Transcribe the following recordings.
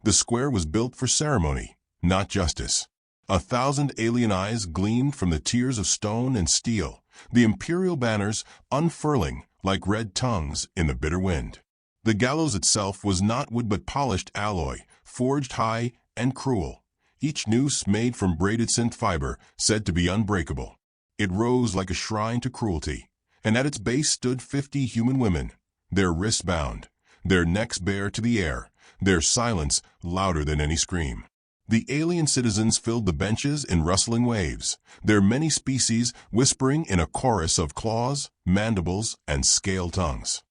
The square was built for ceremony, not justice. 1,000 alien eyes gleamed from the tiers of stone and steel, the imperial banners unfurling like red tongues in the bitter wind. The gallows itself was not wood but polished alloy, forged high and cruel, each noose made from braided synth fiber said to be unbreakable. It rose like a shrine to cruelty, and at its base stood 50 human women, their wrists bound, their necks bare to the air, their silence louder than any scream. The alien citizens filled the benches in rustling waves, their many species whispering in a chorus of claws, mandibles, and scale tongues.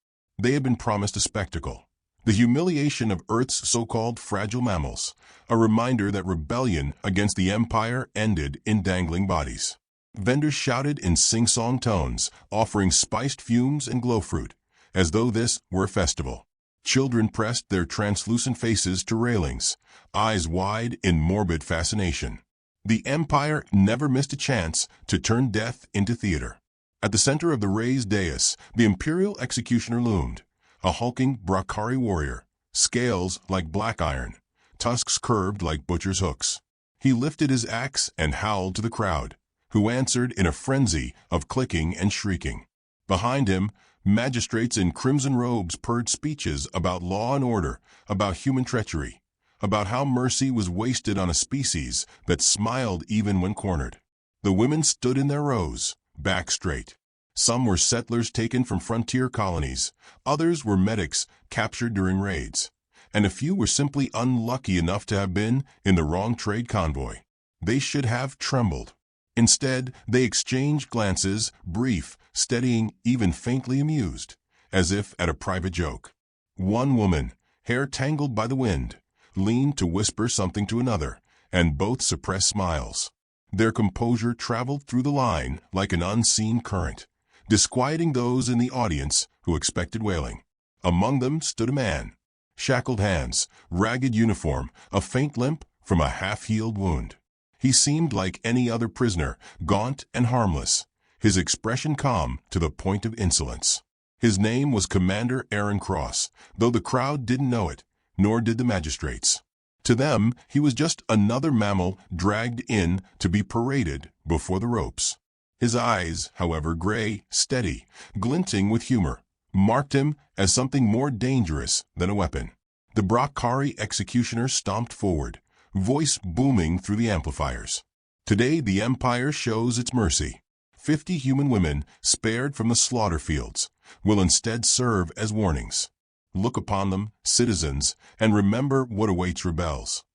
They had been promised a spectacle, the humiliation of Earth's so-called fragile mammals, a reminder that rebellion against the Empire ended in dangling bodies. Vendors shouted in sing-song tones, offering spiced fumes and glow fruit, as though this were a festival. Children pressed their translucent faces to railings, eyes wide in morbid fascination. The Empire never missed a chance to turn death into theater. At the center of the raised dais, the imperial executioner loomed, a hulking Brakari warrior, scales like black iron, tusks curved like butcher's hooks. He lifted his axe and howled to the crowd, who answered in a frenzy of clicking and shrieking. Behind him, magistrates in crimson robes purred speeches about law and order, about human treachery, about how mercy was wasted on a species that smiled even when cornered. The women stood in their rows, back straight. Some were settlers taken from frontier colonies, others were medics captured during raids, and a few were simply unlucky enough to have been in the wrong trade convoy. They should have trembled. Instead, they exchanged glances, brief, steadying, even faintly amused, as if at a private joke. One woman, hair tangled by the wind, leaned to whisper something to another, and both suppressed smiles. Their composure traveled through the line like an unseen current, disquieting those in the audience who expected wailing. Among them stood a man, shackled hands, ragged uniform, a faint limp from a half-healed wound. He seemed like any other prisoner, gaunt and harmless, his expression calm to the point of insolence. His name was Commander Aaron Cross, though the crowd didn't know it, nor did the magistrates. To them, he was just another mammal dragged in to be paraded before the ropes. His eyes, however, gray, steady, glinting with humor, marked him as something more dangerous than a weapon. The Brakari executioner stomped forward, voice booming through the amplifiers. Today the Empire shows its mercy. 50 human women, spared from the slaughter fields, will instead serve as warnings. Look upon them, citizens, and remember what awaits rebels.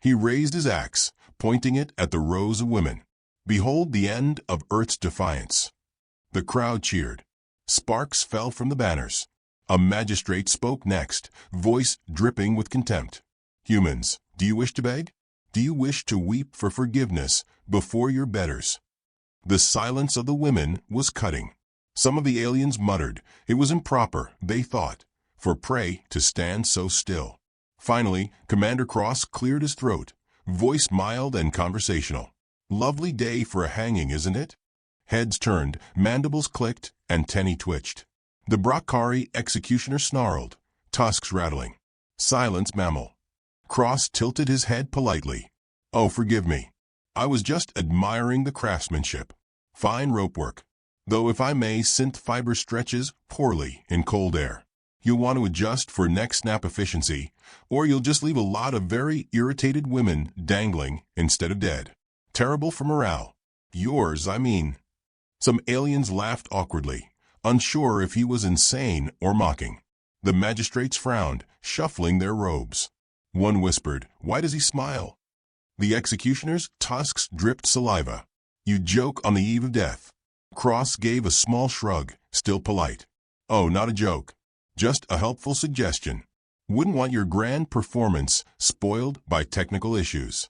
He raised his axe, pointing it at the rows of women. Behold the end of Earth's defiance. The crowd cheered. Sparks fell from the banners. A magistrate spoke next, voice dripping with contempt. Humans, do you wish to beg? Do you wish to weep for forgiveness before your betters? The silence of the women was cutting. Some of the aliens muttered. It was improper, they thought, for prey to stand so still. Finally, Commander Cross cleared his throat, voice mild and conversational. Lovely day for a hanging, isn't it? Heads turned, mandibles clicked, antennae twitched. The Brakari executioner snarled, tusks rattling. Silence, mammal. Cross tilted his head politely. Oh, forgive me. I was just admiring the craftsmanship. Fine rope work. Though if I may, synth fiber stretches poorly in cold air. You'll want to adjust for neck snap efficiency, or you'll just leave a lot of very irritated women dangling instead of dead. Terrible for morale. Yours, I mean. Some aliens laughed awkwardly, unsure if he was insane or mocking. The magistrates frowned, shuffling their robes. One whispered, "Why does he smile?" The executioner's tusks dripped saliva. You joke on the eve of death. Cross gave a small shrug, still polite. Oh, not a joke. Just a helpful suggestion. Wouldn't want your grand performance spoiled by technical issues.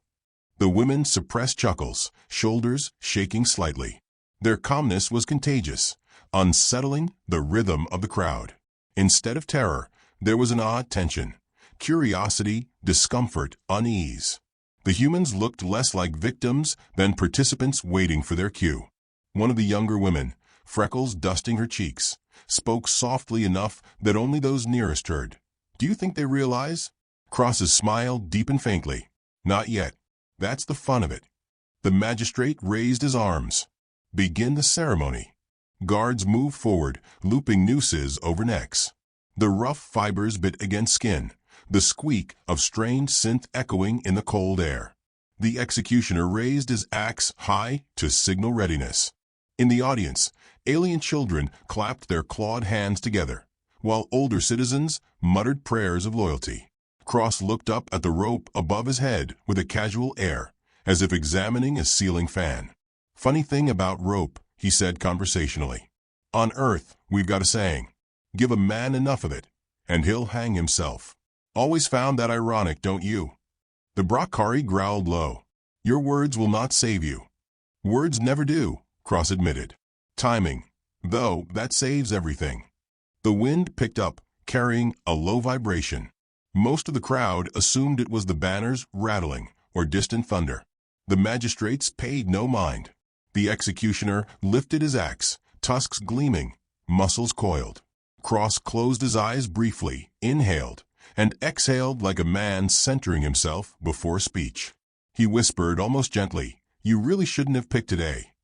The women suppressed chuckles, shoulders shaking slightly. Their calmness was contagious, unsettling the rhythm of the crowd. Instead of terror, there was an odd tension. Curiosity, discomfort, unease. The humans looked less like victims than participants waiting for their cue. One of the younger women, freckles dusting her cheeks, spoke softly enough that only those nearest heard. Do you think they realize? Cross's smile deepened faintly. Not yet. That's the fun of it. The magistrate raised his arms. Begin the ceremony. Guards moved forward, looping nooses over necks. The rough fibers bit against skin, the squeak of strained synth echoing in the cold air. The executioner raised his axe high to signal readiness. In the audience, alien children clapped their clawed hands together, while older citizens muttered prayers of loyalty. Cross looked up at the rope above his head with a casual air, as if examining a ceiling fan. Funny thing about rope, he said conversationally. On Earth, we've got a saying, give a man enough of it, and he'll hang himself. Always found that ironic, don't you? The Brockari growled low. Your words will not save you. Words never do, Cross admitted. Timing, though, that saves everything. The wind picked up, carrying a low vibration. Most of the crowd assumed it was the banners rattling or distant thunder. The magistrates paid no mind. The executioner lifted his axe, tusks gleaming, muscles coiled. Cross closed his eyes briefly, inhaled, and exhaled like a man centering himself before speech. He whispered almost gently, "You really shouldn't have picked today."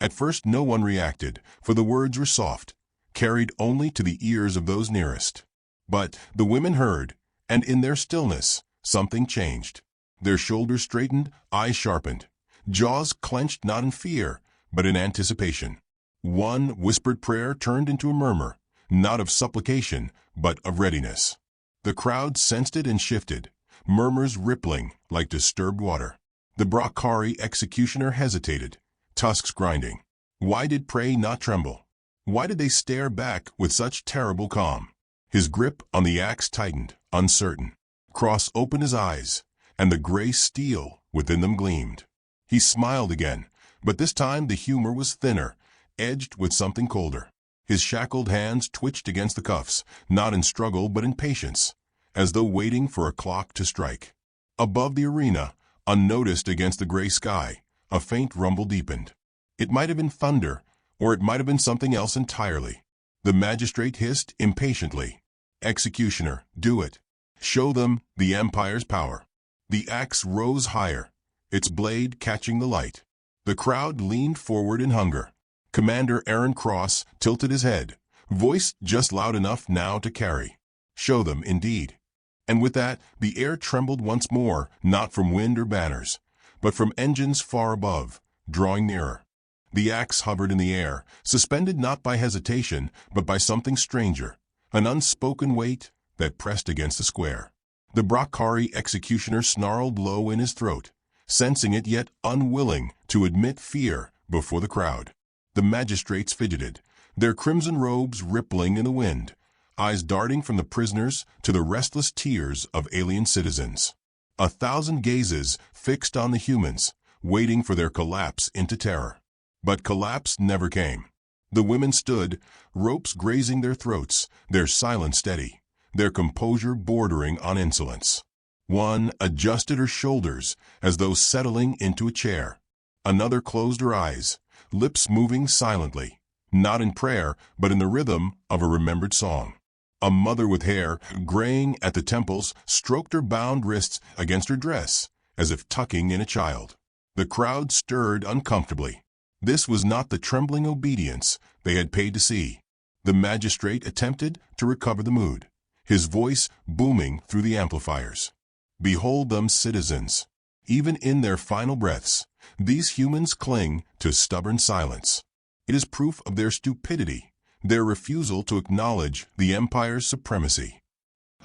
At first no one reacted, for the words were soft, carried only to the ears of those nearest. But the women heard, and in their stillness, something changed. Their shoulders straightened, eyes sharpened, jaws clenched not in fear, but in anticipation. One whispered prayer turned into a murmur, not of supplication, but of readiness. The crowd sensed it and shifted, murmurs rippling like disturbed water. The Brockari executioner hesitated, tusks grinding. Why did prey not tremble? Why did they stare back with such terrible calm? His grip on the axe tightened, uncertain. Cross opened his eyes, and the gray steel within them gleamed. He smiled again, but this time the humor was thinner, edged with something colder. His shackled hands twitched against the cuffs, not in struggle but in patience, as though waiting for a clock to strike. Above the arena, unnoticed against the gray sky, a faint rumble deepened. It might have been thunder, or it might have been something else entirely. The magistrate hissed impatiently, "Executioner, do it. Show them the Empire's power." The axe rose higher, its blade catching the light. The crowd leaned forward in hunger. Commander Aaron Cross tilted his head, voice just loud enough now to carry. Show them, indeed. And with that, the air trembled once more, not from wind or banners, but from engines far above, drawing nearer. The axe hovered in the air, suspended not by hesitation, but by something stranger, an unspoken weight that pressed against the square. The Brockari executioner snarled low in his throat, sensing it yet unwilling to admit fear before the crowd. The magistrates fidgeted, their crimson robes rippling in the wind, eyes darting from the prisoners to the restless tears of alien citizens. 1,000 gazes fixed on the humans, waiting for their collapse into terror. But collapse never came. The women stood, ropes grazing their throats, their silence steady, their composure bordering on insolence. One adjusted her shoulders as though settling into a chair. Another closed her eyes, lips moving silently, not in prayer, but in the rhythm of a remembered song. A mother with hair graying at the temples stroked her bound wrists against her dress, as if tucking in a child. The crowd stirred uncomfortably. This was not the trembling obedience they had paid to see. The magistrate attempted to recover the mood, his voice booming through the amplifiers. Behold them, citizens. Even in their final breaths, these humans cling to stubborn silence. It is proof of their stupidity, their refusal to acknowledge the Empire's supremacy.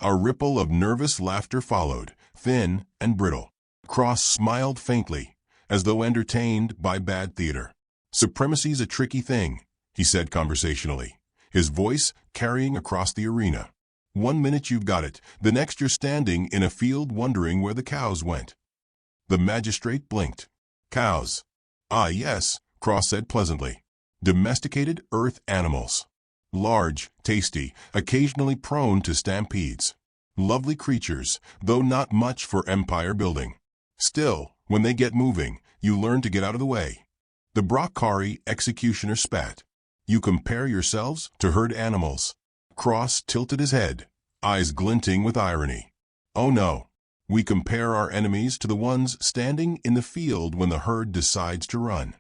A ripple of nervous laughter followed, thin and brittle. Cross smiled faintly, as though entertained by bad theater. "Supremacy's a tricky thing," he said conversationally, his voice carrying across the arena. "One minute you've got it, the next you're standing in a field wondering where the cows went." The magistrate blinked. "Cows? Ah, yes," Cross said pleasantly. "Domesticated earth animals. Large, tasty, occasionally prone to stampedes. Lovely creatures, though not much for empire building. Still, when they get moving, you learn to get out of the way." The Brockari executioner spat. "You compare yourselves to herd animals." Cross tilted his head, eyes glinting with irony. "Oh no, We compare our enemies to the ones standing in the field when the herd decides to run.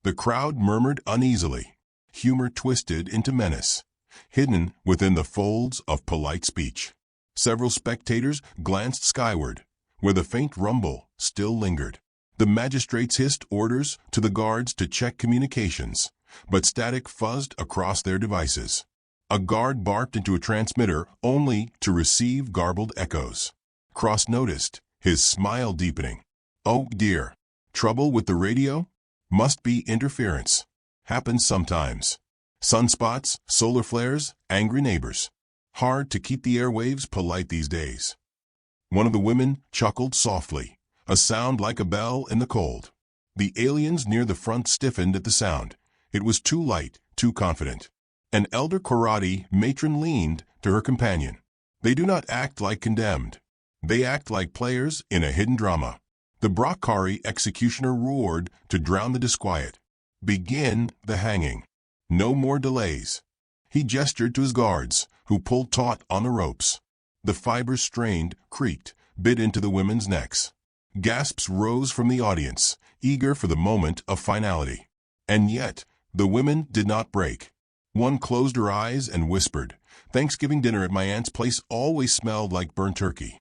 The crowd murmured uneasily, humor twisted into menace, hidden within the folds of polite speech. Several spectators glanced skyward, where the faint rumble still lingered. The magistrates hissed orders to the guards to check communications, but static fuzzed across their devices. A guard barked into a transmitter only to receive garbled echoes. Cross noticed, his smile deepening. Oh dear, trouble with the radio? Must be interference. Happens sometimes. Sunspots, solar flares, angry neighbors. Hard to keep the airwaves polite these days. One of the women chuckled softly, a sound like a bell in the cold. The aliens near the front stiffened at the sound. It was too light, too confident. An elder karate matron leaned to her companion. They do not act like condemned. They act like players in a hidden drama. The Brockari executioner roared to drown the disquiet. Begin the hanging. No more delays. He gestured to his guards, who pulled taut on the ropes. The fibers strained, creaked, bit into the women's necks. Gasps rose from the audience, eager for the moment of finality. And yet, the women did not break. One closed her eyes and whispered, "Thanksgiving dinner at my aunt's place always smelled like burnt turkey."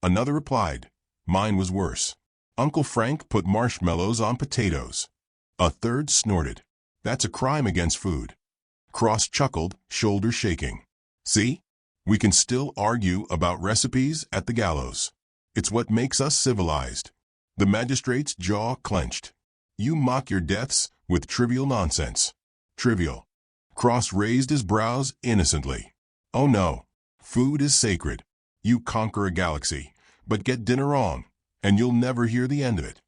Another replied, "Mine was worse. Uncle Frank put marshmallows on potatoes." A third snorted, "That's a crime against food." Cross chuckled, shoulders shaking. "See? We can still argue about recipes at the gallows. It's what makes us civilized." The magistrate's jaw clenched. "You mock your deaths with trivial nonsense." Trivial. Cross raised his brows innocently. "Oh no. Food is sacred. You conquer a galaxy, but get dinner wrong, and you'll never hear the end of it."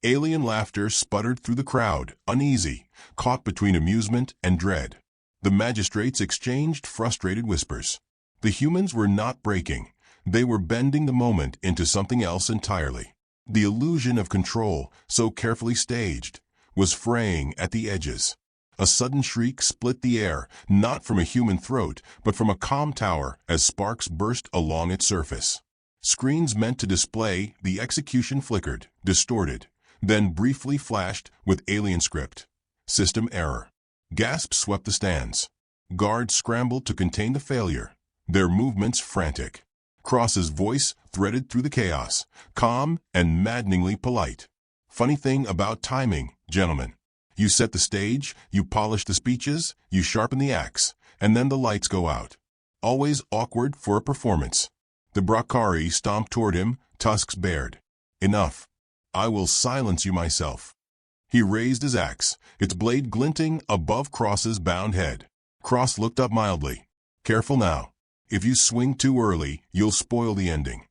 Alien laughter sputtered through the crowd, uneasy, caught between amusement and dread. The magistrates exchanged frustrated whispers. The humans were not breaking. They were bending the moment into something else entirely. The illusion of control, so carefully staged, was fraying at the edges. A sudden shriek split the air, not from a human throat, but from a comm tower as sparks burst along its surface. Screens meant to display the execution flickered, distorted, then briefly flashed with alien script. System error. Gasps swept the stands. Guards scrambled to contain the failure, their movements frantic. Cross's voice threaded through the chaos, calm and maddeningly polite. "Funny thing about timing, gentlemen. You set the stage, you polish the speeches, you sharpen the axe, and then the lights go out. Always awkward for a performance." The Brockari stomped toward him, tusks bared. "Enough. I will silence you myself." He raised his axe, its blade glinting above Cross's bound head. Cross looked up mildly. "Careful now. If you swing too early, you'll spoil the ending."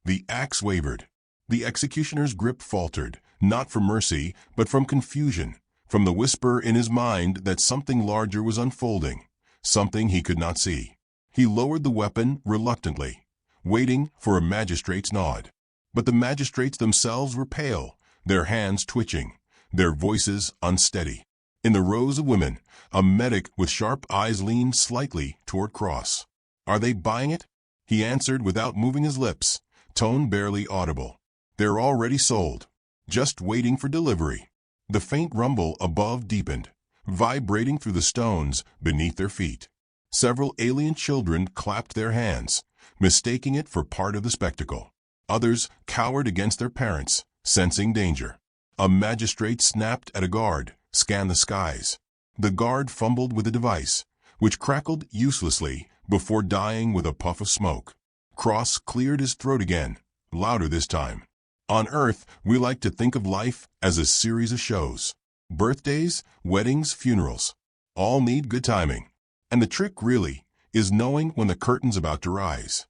The axe wavered. The executioner's grip faltered, not from mercy, but from confusion, from the whisper in his mind that something larger was unfolding, something he could not see. He lowered the weapon reluctantly, waiting for a magistrate's nod. But the magistrates themselves were pale, their hands twitching, their voices unsteady. In the rows of women, a medic with sharp eyes leaned slightly toward Cross. "Are they buying it?" He answered without moving his lips, tone barely audible. "They're already sold, just waiting for delivery." The faint rumble above deepened, vibrating through the stones beneath their feet. Several alien children clapped their hands, mistaking it for part of the spectacle. Others cowered against their parents, sensing danger. A magistrate snapped at a guard, scanned the skies. The guard fumbled with a device, which crackled uselessly before dying with a puff of smoke. Cross cleared his throat again, louder this time. "On Earth, we like to think of life as a series of shows. Birthdays, weddings, funerals. All need good timing. And the trick, really, is knowing when the curtain's about to rise."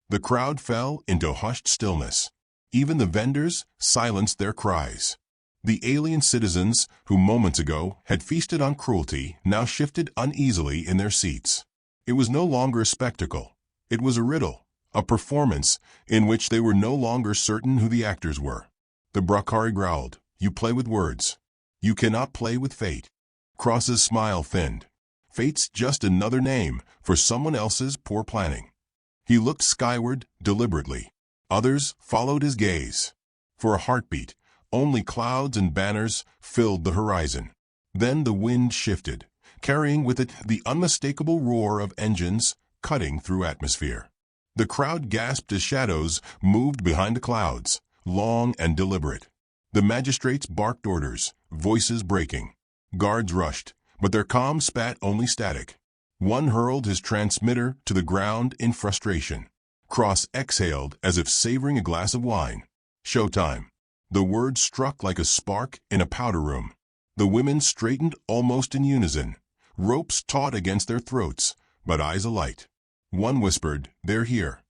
The crowd fell into hushed stillness. Even the vendors silenced their cries. The alien citizens, who moments ago had feasted on cruelty, now shifted uneasily in their seats. It was no longer a spectacle. It was a riddle, a performance in which they were no longer certain who the actors were. The Brockari growled, "You play with words. You cannot play with fate." Cross's smile thinned. "Fate's just another name for someone else's poor planning." He looked skyward deliberately. Others followed his gaze. For a heartbeat, only clouds and banners filled the horizon. Then the wind shifted, carrying with it the unmistakable roar of engines cutting through atmosphere. The crowd gasped as shadows moved behind the clouds, long and deliberate. The magistrates barked orders, voices breaking. Guards rushed, but their calm spat only static. One hurled his transmitter to the ground in frustration. Cross exhaled as if savoring a glass of wine. Showtime. The word struck like a spark in a powder room. The women straightened almost in unison, ropes taut against their throats, but eyes alight. One whispered, "They're here."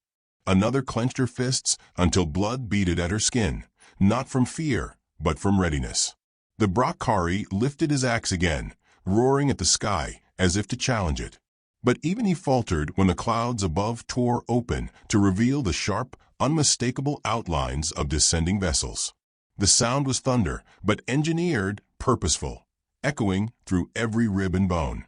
Another clenched her fists until blood beaded at her skin, not from fear, but from readiness. The Brakari lifted his axe again, roaring at the sky as if to challenge it. But even he faltered when the clouds above tore open to reveal the sharp, unmistakable outlines of descending vessels. The sound was thunder, but engineered, purposeful, echoing through every rib and bone.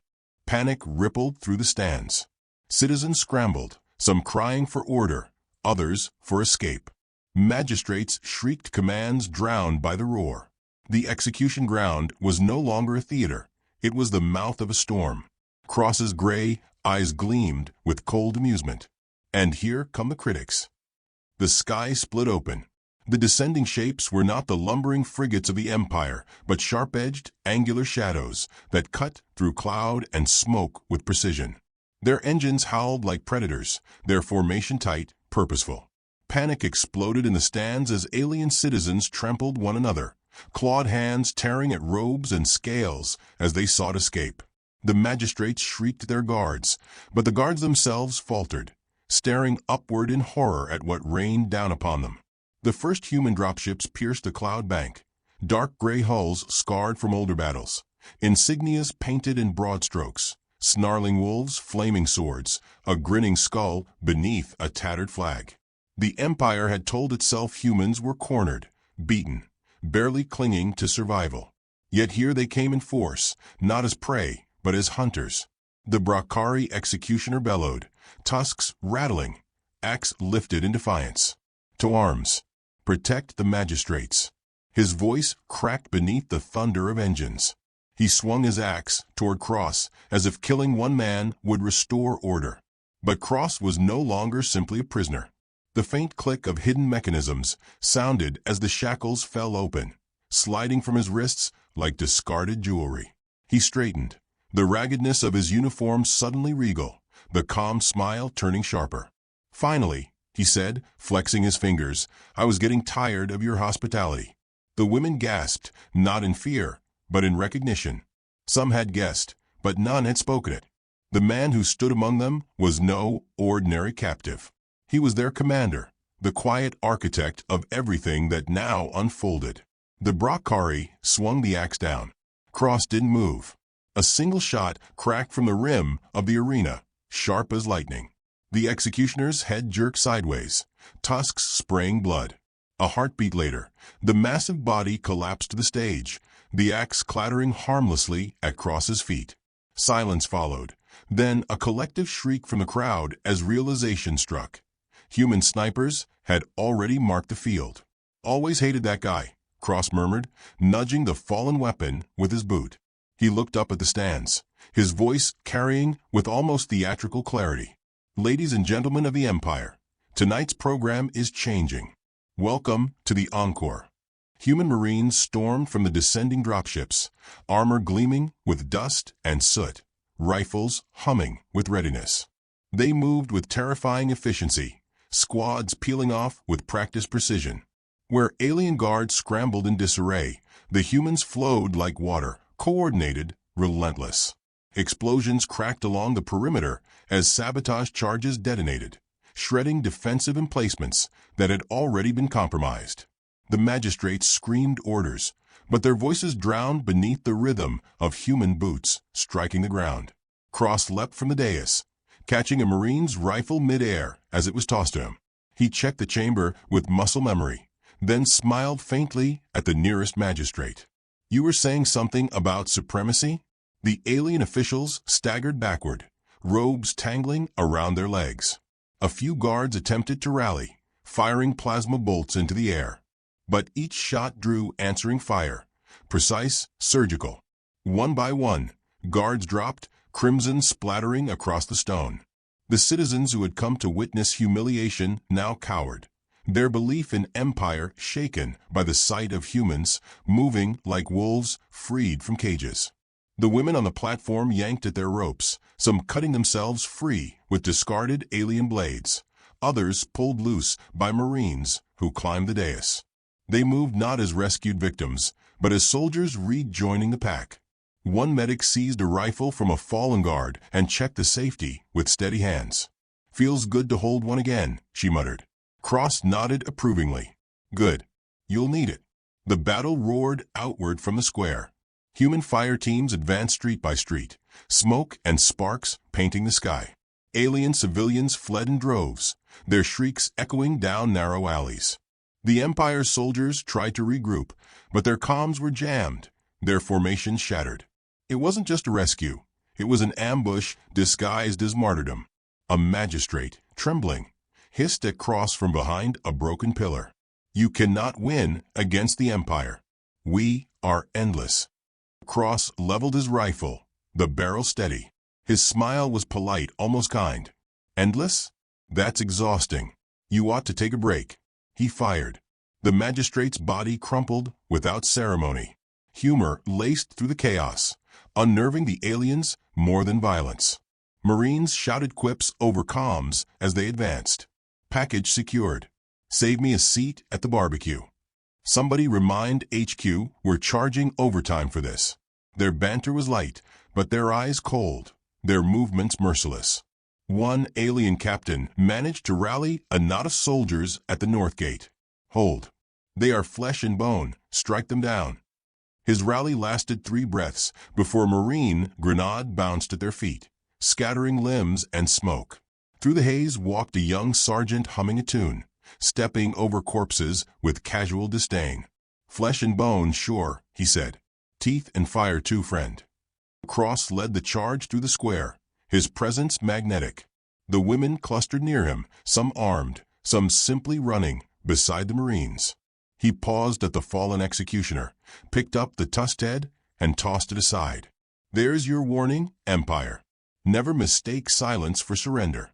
Panic rippled through the stands. Citizens scrambled, some crying for order, others for escape. Magistrates shrieked commands drowned by the roar. The execution ground was no longer a theater. It was the mouth of a storm. Cross's gray eyes gleamed with cold amusement. And here come the critics. The sky split open. The descending shapes were not the lumbering frigates of the Empire, but sharp-edged, angular shadows that cut through cloud and smoke with precision. Their engines howled like predators, their formation tight, purposeful. Panic exploded in the stands as alien citizens trampled one another, clawed hands tearing at robes and scales as they sought escape. The magistrates shrieked their guards, but the guards themselves faltered, staring upward in horror at what rained down upon them. The first human dropships pierced the cloud bank, dark gray hulls scarred from older battles, insignias painted in broad strokes, snarling wolves, flaming swords, a grinning skull beneath a tattered flag. The Empire had told itself humans were cornered, beaten, barely clinging to survival. Yet here they came in force, not as prey, but as hunters. The Brakari executioner bellowed, tusks rattling, axe lifted in defiance. To arms. Protect the magistrates. His voice cracked beneath the thunder of engines. He swung his axe toward Cross as if killing one man would restore order. But Cross was no longer simply a prisoner. The faint click of hidden mechanisms sounded as the shackles fell open, sliding from his wrists like discarded jewelry. He straightened, the raggedness of his uniform suddenly regal, the calm smile turning sharper. "Finally," he said, flexing his fingers, "I was getting tired of your hospitality." The women gasped, not in fear, but in recognition. Some had guessed, but none had spoken it. The man who stood among them was no ordinary captive. He was their commander, the quiet architect of everything that now unfolded. The Brakari swung the axe down. Cross didn't move. A single shot cracked from the rim of the arena, sharp as lightning. The executioner's head jerked sideways, tusks spraying blood. A heartbeat later, the massive body collapsed to the stage, the axe clattering harmlessly at Cross's feet. Silence followed, then a collective shriek from the crowd as realization struck. Human snipers had already marked the field. "Always hated that guy," Cross murmured, nudging the fallen weapon with his boot. He looked up at the stands, his voice carrying with almost theatrical clarity. "Ladies and gentlemen of the Empire, tonight's program is changing. Welcome to the encore." Human Marines stormed from the descending dropships, armor gleaming with dust and soot, rifles humming with readiness. They moved with terrifying efficiency, squads peeling off with practiced precision. Where alien guards scrambled in disarray, the humans flowed like water, coordinated, relentless. Explosions cracked along the perimeter as sabotage charges detonated, shredding defensive emplacements that had already been compromised. The magistrates screamed orders, but their voices drowned beneath the rhythm of human boots striking the ground. Cross leapt from the dais, catching a Marine's rifle mid-air as it was tossed to him. He checked the chamber with muscle memory, then smiled faintly at the nearest magistrate. "You were saying something about supremacy?" The alien officials staggered backward, robes tangling around their legs. A few guards attempted to rally, firing plasma bolts into the air. But each shot drew answering fire, precise, surgical. One by one, guards dropped, crimson splattering across the stone. The citizens who had come to witness humiliation now cowered, their belief in empire shaken by the sight of humans moving like wolves freed from cages. The women on the platform yanked at their ropes, some cutting themselves free with discarded alien blades, others pulled loose by Marines who climbed the dais. They moved not as rescued victims, but as soldiers rejoining the pack. One medic seized a rifle from a fallen guard and checked the safety with steady hands. "Feels good to hold one again," she muttered. Cross nodded approvingly. "Good. You'll need it." The battle roared outward from the square. Human fire teams advanced street by street, smoke and sparks painting the sky. Alien civilians fled in droves, their shrieks echoing down narrow alleys. The Empire's soldiers tried to regroup, but their comms were jammed, their formations shattered. It wasn't just a rescue. It was an ambush disguised as martyrdom. A magistrate, trembling, hissed at Cross from behind a broken pillar. "You cannot win against the Empire. We are endless." Cross leveled his rifle, the barrel steady. His smile was polite, almost kind. "Endless? That's exhausting. You ought to take a break." He fired. The magistrate's body crumpled without ceremony. Humor laced through the chaos, unnerving the aliens more than violence. Marines shouted quips over comms as they advanced. "Package secured. Save me a seat at the barbecue." "Somebody remind HQ we're charging overtime for this." Their banter was light, but their eyes cold, their movements merciless. One alien captain managed to rally a knot of soldiers at the north gate. "Hold. They are flesh and bone. Strike them down." His rally lasted 3 breaths before a Marine grenade bounced at their feet, scattering limbs and smoke. Through the haze walked a young sergeant humming a tune, stepping over corpses with casual disdain. "Flesh and bone, sure," he said. "Teeth and fire too, friend." Cross led the charge through the square, his presence magnetic. The women clustered near him, some armed, some simply running, beside the Marines. He paused at the fallen executioner, picked up the tusked head, and tossed it aside. "There's your warning, Empire. Never mistake silence for surrender."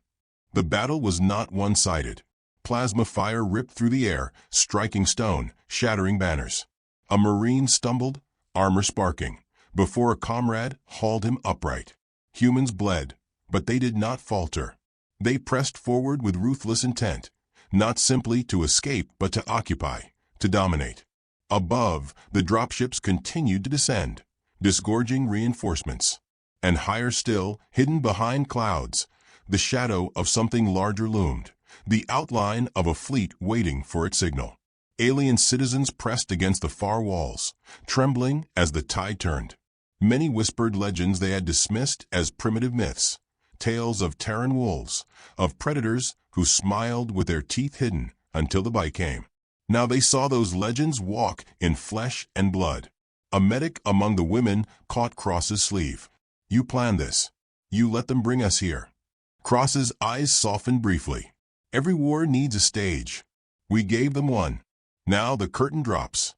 The battle was not one-sided. Plasma fire ripped through the air, striking stone, shattering banners. A Marine stumbled, armor sparking, before a comrade hauled him upright. Humans bled, but they did not falter. They pressed forward with ruthless intent, not simply to escape but to occupy, to dominate. Above, the dropships continued to descend, disgorging reinforcements. And higher still, hidden behind clouds, the shadow of something larger loomed, the outline of a fleet waiting for its signal. Alien citizens pressed against the far walls, trembling as the tide turned. Many whispered legends they had dismissed as primitive myths, tales of Terran wolves, of predators who smiled with their teeth hidden until the bite came. Now they saw those legends walk in flesh and blood. A medic among the women caught Cross's sleeve. "You planned this. You let them bring us here." Cross's eyes softened briefly. "Every war needs a stage. We gave them one. Now the curtain drops."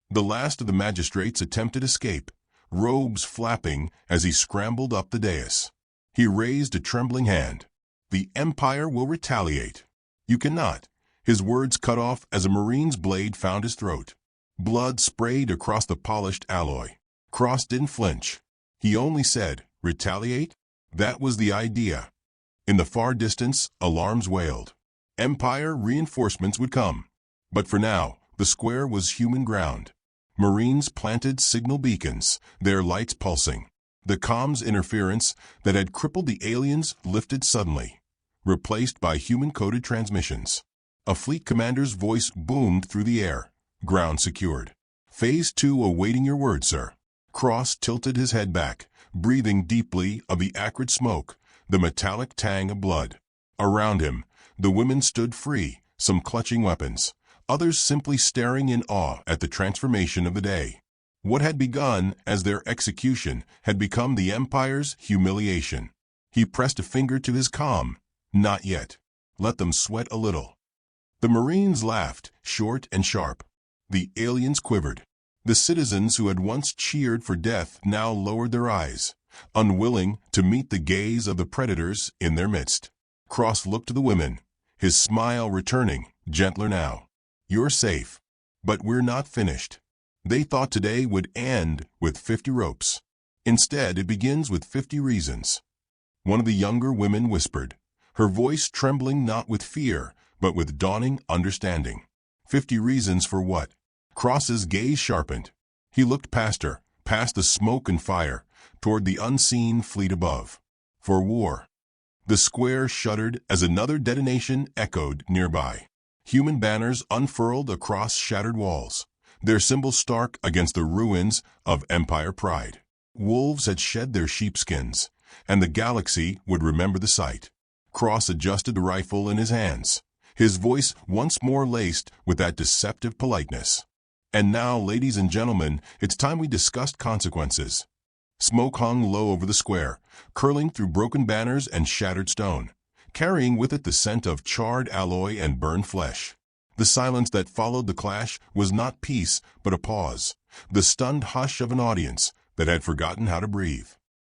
The last of the magistrates attempted escape, robes flapping as he scrambled up the dais. He raised a trembling hand. "The Empire will retaliate." "You cannot." His words cut off as a Marine's blade found his throat. Blood sprayed across the polished alloy. Cross didn't flinch. He only said, "Retaliate?" That was the idea. In the far distance, alarms wailed. Empire reinforcements would come. But for now, the square was human ground. Marines planted signal beacons, their lights pulsing. The comms interference that had crippled the aliens lifted suddenly, replaced by human-coded transmissions. A fleet commander's voice boomed through the air. "Ground secured. Phase 2 awaiting your word, sir." Cross tilted his head back, breathing deeply of the acrid smoke, the metallic tang of blood. Around him, the women stood free, some clutching weapons, others simply staring in awe at the transformation of the day. What had begun as their execution had become the Empire's humiliation. He pressed a finger to his comm. "Not yet. Let them sweat a little." The Marines laughed, short and sharp. The aliens quivered. The citizens who had once cheered for death now lowered their eyes, unwilling to meet the gaze of the predators in their midst. Cross looked to the women, his smile returning, gentler now. "You're safe. But we're not finished." They thought today would end with 50 ropes. Instead, it begins with 50 reasons. One of the younger women whispered, her voice trembling not with fear, but with dawning understanding. 50 reasons for what? Cross's gaze sharpened. He looked past her, past the smoke and fire, toward the unseen fleet above. For war. The square shuddered as another detonation echoed nearby. Human banners unfurled across shattered walls, their symbols stark against the ruins of Empire pride. Wolves had shed their sheepskins, and the galaxy would remember the sight. Cross adjusted the rifle in his hands, his voice once more laced with that deceptive politeness. "And now, ladies and gentlemen, it's time we discussed consequences." Smoke hung low over the square, curling through broken banners and shattered stone, carrying with it the scent of charred alloy and burned flesh. The silence that followed the clash was not peace, but a pause, the stunned hush of an audience that had forgotten how to breathe.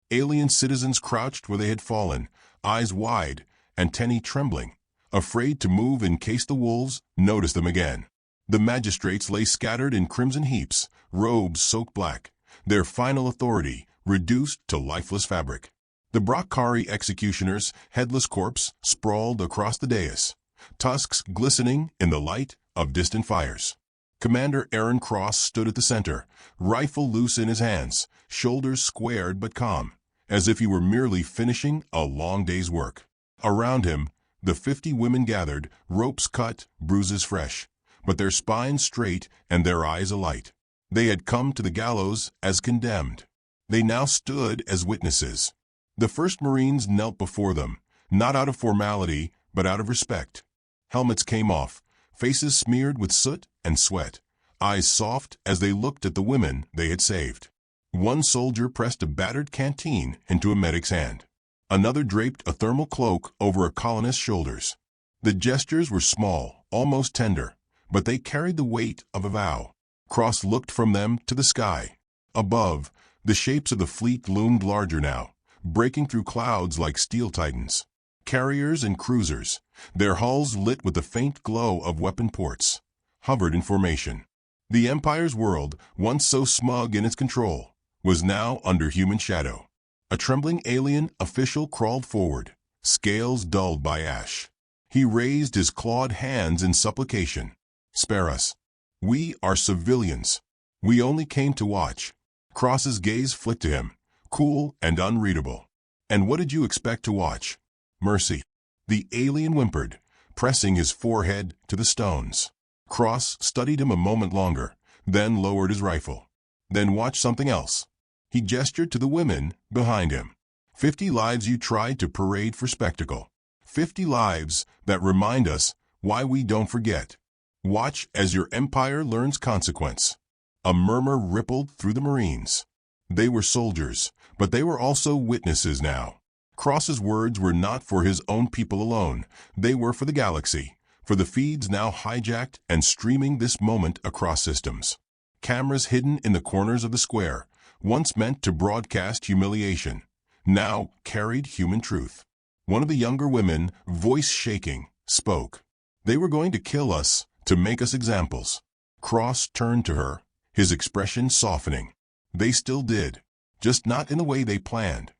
Alien citizens crouched where they had fallen, eyes wide, antennae trembling, afraid to move in case the wolves noticed them again. The magistrates lay scattered in crimson heaps, robes soaked black, their final authority reduced to lifeless fabric. The Brockari executioner's headless corpse sprawled across the dais, tusks glistening in the light of distant fires. Commander Aaron Cross stood at the center, rifle loose in his hands, shoulders squared but calm, as if he were merely finishing a long day's work. Around him, the 50 women gathered, ropes cut, bruises fresh, but their spines straight and their eyes alight. They had come to the gallows as condemned. They now stood as witnesses. The first Marines knelt before them, not out of formality, but out of respect. Helmets came off, faces smeared with soot and sweat, eyes soft as they looked at the women they had saved. One soldier pressed a battered canteen into a medic's hand. Another draped a thermal cloak over a colonist's shoulders. The gestures were small, almost tender, but they carried the weight of a vow. Cross looked from them to the sky. Above, the shapes of the fleet loomed larger now, breaking through clouds like steel titans. Carriers and cruisers, their hulls lit with the faint glow of weapon ports, hovered in formation. The Empire's world, once so smug in its control, was now under human shadow. A trembling alien official crawled forward, scales dulled by ash. He raised his clawed hands in supplication. "Spare us. We are civilians. We only came to watch." Cross's gaze flicked to him, cool and unreadable. "And what did you expect to watch?" "Mercy." The alien whimpered, pressing his forehead to the stones. Cross studied him a moment longer, then lowered his rifle. "Then watch something else." He gestured to the women behind him. 50 lives you tried to parade for spectacle. 50 lives that remind us why we don't forget. Watch as your empire learns consequence. A murmur rippled through the Marines. They were soldiers, but they were also witnesses now. Cross's words were not for his own people alone. They were for the galaxy, for the feeds now hijacked and streaming this moment across systems. Cameras hidden in the corners of the square, once meant to broadcast humiliation, now carried human truth. One of the younger women, voice shaking, spoke. "They were going to kill us, to make us examples." Cross turned to her, his expression softening. They still did, just not in the way they planned.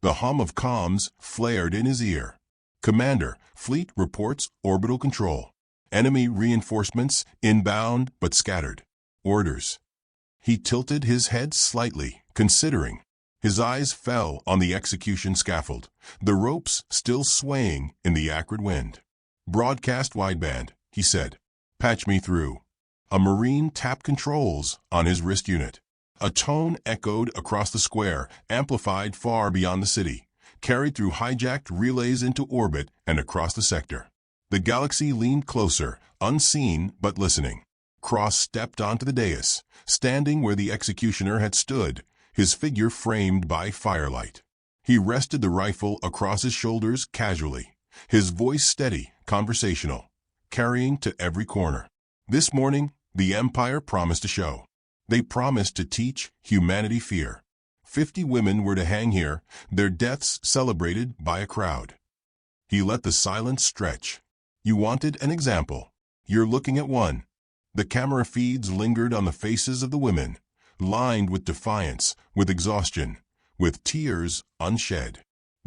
The hum of comms flared in his ear. "Commander, fleet reports orbital control. Enemy reinforcements inbound but scattered. Orders." He tilted his head slightly, considering. His eyes fell on the execution scaffold, the ropes still swaying in the acrid wind. "Broadcast wideband," he said. "Patch me through." A Marine tapped controls on his wrist unit. A tone echoed across the square, amplified far beyond the city, carried through hijacked relays into orbit and across the sector. The galaxy leaned closer, unseen but listening. Cross stepped onto the dais, standing where the executioner had stood, his figure framed by firelight. He rested the rifle across his shoulders casually, his voice steady, conversational. carrying to every corner. This morning, the Empire promised a show. They promised to teach humanity fear. 50 women were to hang here, their deaths celebrated by a crowd. He let the silence stretch. You wanted an example. You're looking at one. The camera feeds lingered on the faces of the women, lined with defiance, with exhaustion, with tears unshed.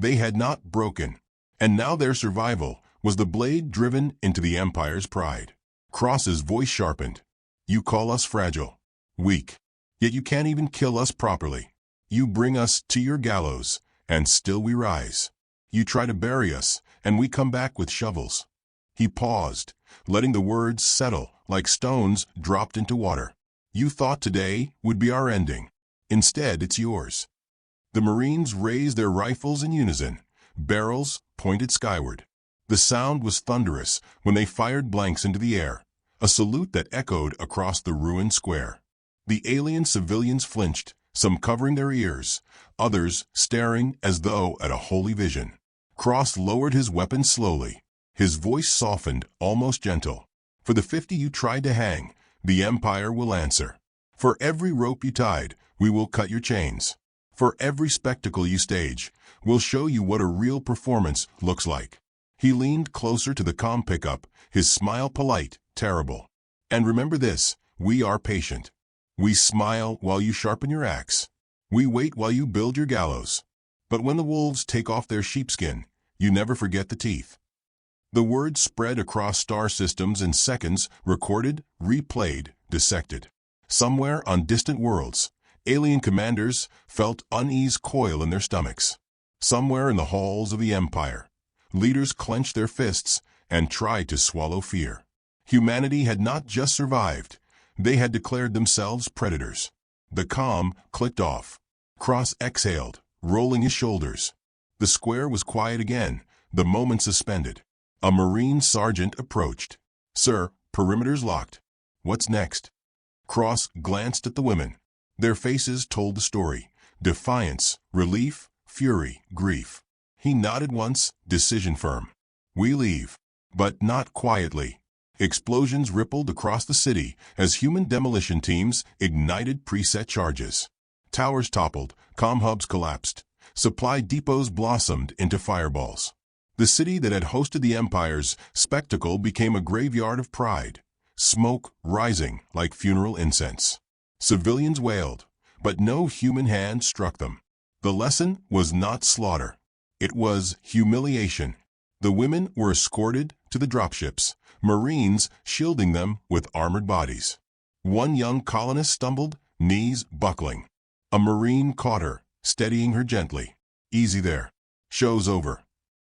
They had not broken, and now their survival was the blade driven into the Empire's pride. Cross's voice sharpened. You call us fragile, weak, yet you can't even kill us properly. You bring us to your gallows, and still we rise. You try to bury us, and we come back with shovels. He paused, letting the words settle like stones dropped into water. You thought today would be our ending. Instead, it's yours. The Marines raised their rifles in unison, barrels pointed skyward. The sound was thunderous when they fired blanks into the air, a salute that echoed across the ruined square. The alien civilians flinched, some covering their ears, others staring as though at a holy vision. Cross lowered his weapon slowly. His voice softened, almost gentle. For the 50 you tried to hang, the Empire will answer. For every rope you tied, we will cut your chains. For every spectacle you stage, we'll show you what a real performance looks like. He leaned closer to the comm pickup, his smile polite, terrible. And remember this, we are patient. We smile while you sharpen your axe. We wait while you build your gallows. But when the wolves take off their sheepskin, you never forget the teeth. The word spread across star systems in seconds, recorded, replayed, dissected. Somewhere on distant worlds, alien commanders felt unease coil in their stomachs. Somewhere in the halls of the Empire, leaders clenched their fists and tried to swallow fear. Humanity had not just survived, they had declared themselves predators. The comm clicked off. Cross exhaled, rolling his shoulders. The square was quiet again, the moment suspended. A Marine sergeant approached. Sir, perimeter's locked. What's next? Cross glanced at the women. Their faces told the story. Defiance, relief, fury, grief. He nodded once, decision firm. We leave. But not quietly. Explosions rippled across the city as human demolition teams ignited preset charges. Towers toppled, comm hubs collapsed. Supply depots blossomed into fireballs. The city that had hosted the Empire's spectacle became a graveyard of pride, smoke rising like funeral incense. Civilians wailed, but no human hand struck them. The lesson was not slaughter. It was humiliation. The women were escorted to the dropships, Marines shielding them with armored bodies. One young colonist stumbled, knees buckling. A Marine caught her, steadying her gently. Easy there. Show's over.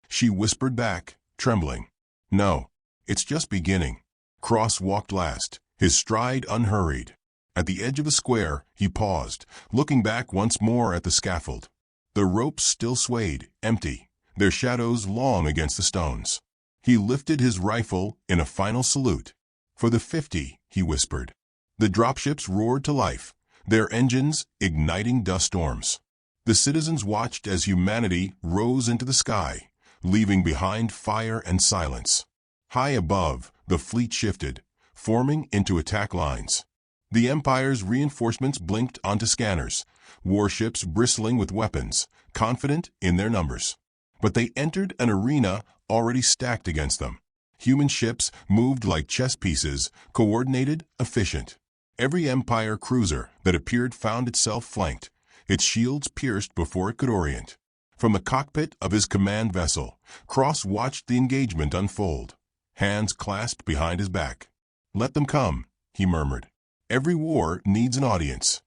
She whispered back, trembling. No, it's just beginning. Cross walked last, his stride unhurried. At the edge of the square, he paused, looking back once more at the scaffold. The ropes still swayed, empty, their shadows long against the stones. He lifted his rifle in a final salute. For the 50, he whispered. The dropships roared to life, their engines igniting dust storms. The citizens watched as humanity rose into the sky, leaving behind fire and silence. High above, the fleet shifted, forming into attack lines. The Empire's reinforcements blinked onto scanners, warships bristling with weapons, confident in their numbers. But they entered an arena already stacked against them. Human ships moved like chess pieces, coordinated, efficient. Every Empire cruiser that appeared found itself flanked, its shields pierced before it could orient. From the cockpit of his command vessel, Cross watched the engagement unfold, hands clasped behind his back. Let them come, he murmured. Every war needs an audience.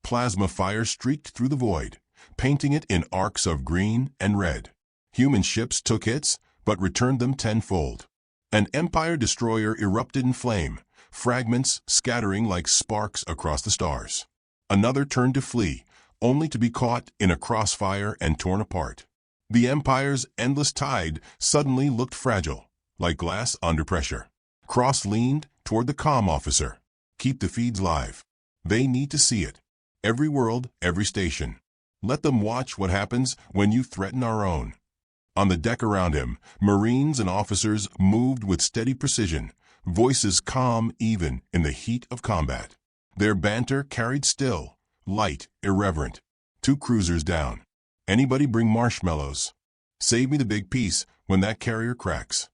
Plasma fire streaked through the void, painting it in arcs of green and red. Human ships took hits, but returned them tenfold. An Empire destroyer erupted in flame, fragments scattering like sparks across the stars. Another turned to flee, only to be caught in a crossfire and torn apart. The Empire's endless tide suddenly looked fragile, like glass under pressure. Cross leaned toward the comm officer. Keep the feeds live. They need to see it. Every world, every station. Let them watch what happens when you threaten our own. On the deck around him, Marines and officers moved with steady precision, voices calm even in the heat of combat. Their banter carried still, light, irreverent. 2 cruisers down. Anybody bring marshmallows? Save me the big piece when that carrier cracks.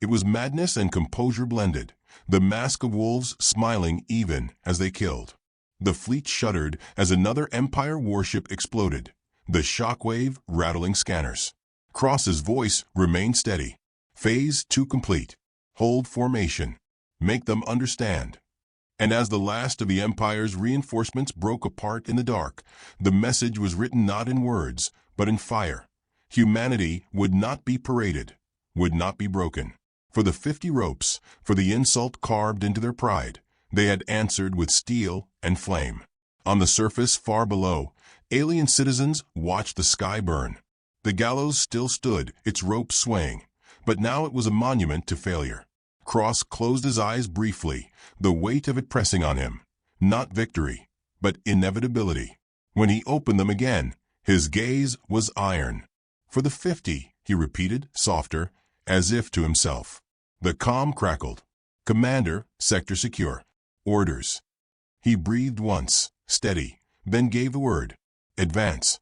It was madness and composure blended, the mask of wolves smiling even as they killed. The fleet shuddered as another Empire warship exploded, the shockwave rattling scanners. Cross's voice remained steady. Phase 2 complete. Hold formation. Make them understand. And as the last of the Empire's reinforcements broke apart in the dark, the message was written not in words, but in fire. Humanity would not be paraded, would not be broken. For the 50 ropes, for the insult carved into their pride, they had answered with steel and flame. On the surface far below, alien citizens watched the sky burn. The gallows still stood, its rope swaying, but now it was a monument to failure. Cross closed his eyes briefly, the weight of it pressing on him. Not victory, but inevitability. When he opened them again, his gaze was iron. For the 50, he repeated, softer, as if to himself. The comm crackled. Commander, sector secure. Orders. He breathed once, steady, then gave the word. Advance.